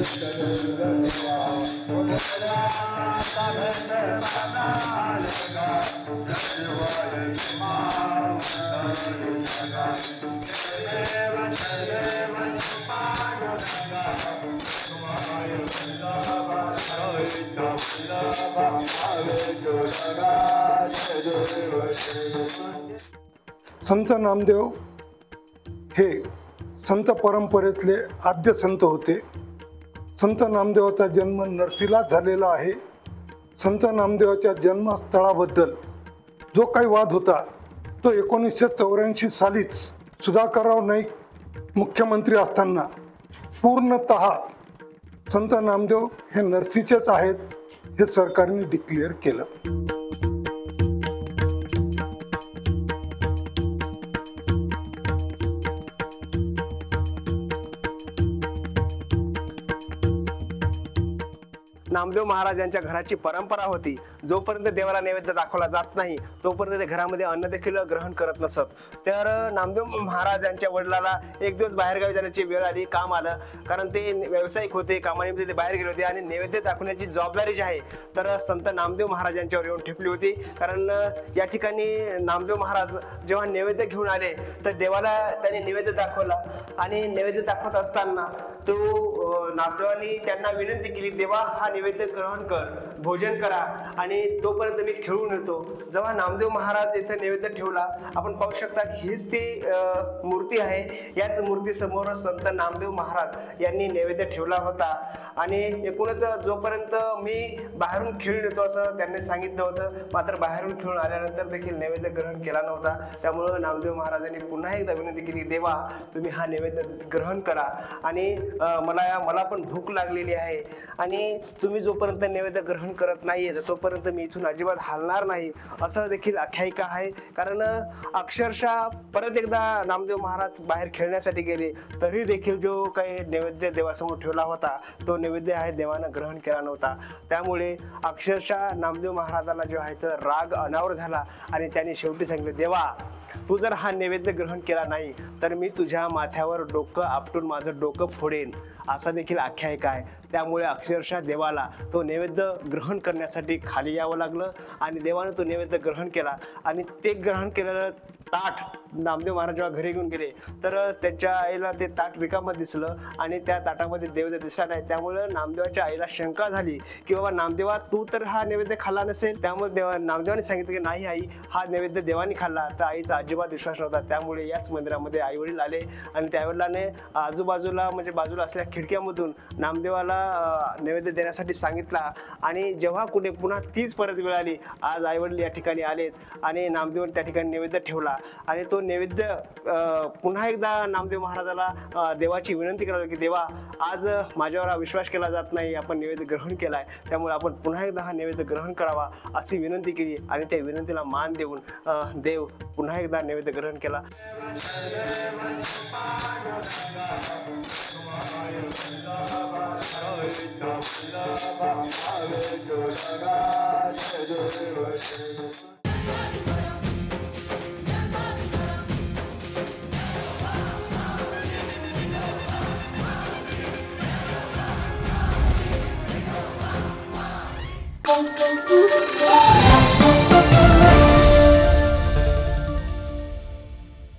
संत नामदेव हे संत परंपरेतले आद्य संत होते। संत नामदेवाचा जन्म नरसीलाच झालेला आहे। संत नामदेवाच्या जन्मस्थळाबद्दल जो काही वाद होता तो 1984 सालीच सुधाकरराव नाईक मुख्यमंत्री असताना पूर्णतः संत नामदेव हे नरसीचेच आहेत हे सरकारने डिक्लेअर केलं। नामदेव महाराजांच्या घराची परंपरा होती, जोपर्यंत देवाला नैवेद्य दाखवला जात नाही तोपर्यंत ते घरामध्ये अन्न देखील ग्रहण करत नसत। तर नामदेव महाराजांच्या वडिलाला एक दिवस बाहेरगावी जाण्याची वेळ आली, काम आलं, कारण ते व्यावसायिक होते, कामानिमित्त ते बाहेर गेले होते आणि नैवेद्य दाखवण्याची जबाबदारी जी आहे तर संत नामदेव महाराजांच्यावर येऊन ठेपली होती। कारण या ठिकाणी नामदेव महाराज जेव्हा नैवेद्य घेऊन आले तर देवाला त्यांनी नैवेद्य दाखवला आणि नैवेद्य दाखवत असताना तो नामदेवांनी त्यांना विनंती केली, देवा हा नैवेद्य ग्रहण कर, भोजन करा आणि तोपर्यंत मी खेळून येतो। जेव्हा नामदेव महाराज इथे नैवेद्य ठेवला, आपण पाहू शकता की हीच ती मूर्ती आहे। याच मूर्ती समोर संत नामदेव महाराज यांनी नैवेद्य ठेवला होता आणि एकूणच जोपर्यंत मी बाहेरून खेळून येतो असं त्यांनी सांगितलं होतं, मात्र बाहेरून खेळून आल्यानंतर देखील नैवेद्य ग्रहण केला नव्हता। त्यामुळे नामदेव महाराजांनी पुन्हा एकदा विनंती केली, देवा तुम्ही हा नैवेद्य ग्रहण करा आणि मला पण भूक लागलेली आहे आणि तुम्ही जोपर्यंत नैवेद्य ग्रहण करत नाहीये तोपर्यंत मी इथून अजिबात हलणार नाही, असं देखील आख्यायिका आहे। कारण अक्षरशः परत एकदा नामदेव महाराज बाहेर खेळण्यासाठी गेले तरी देखील जो काही नैवेद्य देवासमोर ठेवला होता तो नैवेद्य आहे देवानं ग्रहण केला नव्हता। त्यामुळे अक्षरशः नामदेव महाराजाला जो आहे तर राग अनावर झाला आणि त्यांनी शेवटी सांगितले, देवा तू जर हा नैवेद्य ग्रहण केला नाही तर मी तुझ्या माथ्यावर डोकं आपटून माझं डोकं फोडेन, असा देखील आख्यायिका आहे। त्यामुळे अक्षरशः देवाला तो नैवेद्य ग्रहण करण्यासाठी खाली यावं लागलं आणि देवानं तो नैवेद्य ग्रहण केला आणि ते ग्रहण केलेलं ताट नामदेव महाराज जेव्हा घरी घेऊन गेले तर त्यांच्या आईला ते ताट रिकामं दिसलं आणि त्या ताटामध्ये नैवेद्य दिसला नाही। त्यामुळे नामदेवाच्या आईला शंका झाली की बाबा नामदेवा तू तर हा नैवेद्य खाल्ला नसेल। त्यामुळे नामदेवाने सांगितलं की नाही आई, हा नैवेद्य देवाने खाल्ला। तर आईचा अजिबात विश्वास नव्हता। त्यामुळे याच मंदिरामध्ये आईवडील आले आणि त्या वडिलांनी आजूबाजूला म्हणजे बाजूला असलेल्या खिडक्यामधून नामदेवाला नैवेद्य देण्यासाठी सांगितला आणि जेव्हा कुठे पुन्हा तीच परत वेळ आली, आज आईवडील या ठिकाणी आलेत आणि नामदेवाने त्या ठिकाणी नैवेद्य ठेवला आणि तो नैवेद्य पुन्हा एकदा नामदेव महाराजाला देवाची विनंती करावी की देवा आज माझ्यावर विश्वास केला जात नाही, आपण नैवेद्य ग्रहण केलाय, त्यामुळे आपण पुन्हा एकदा हा नैवेद्य ग्रहण करावा अशी विनंती केली आणि त्या विनंतीला मान देऊन देव पुन्हा एकदा नैवेद्य ग्रहण केला। Thank you.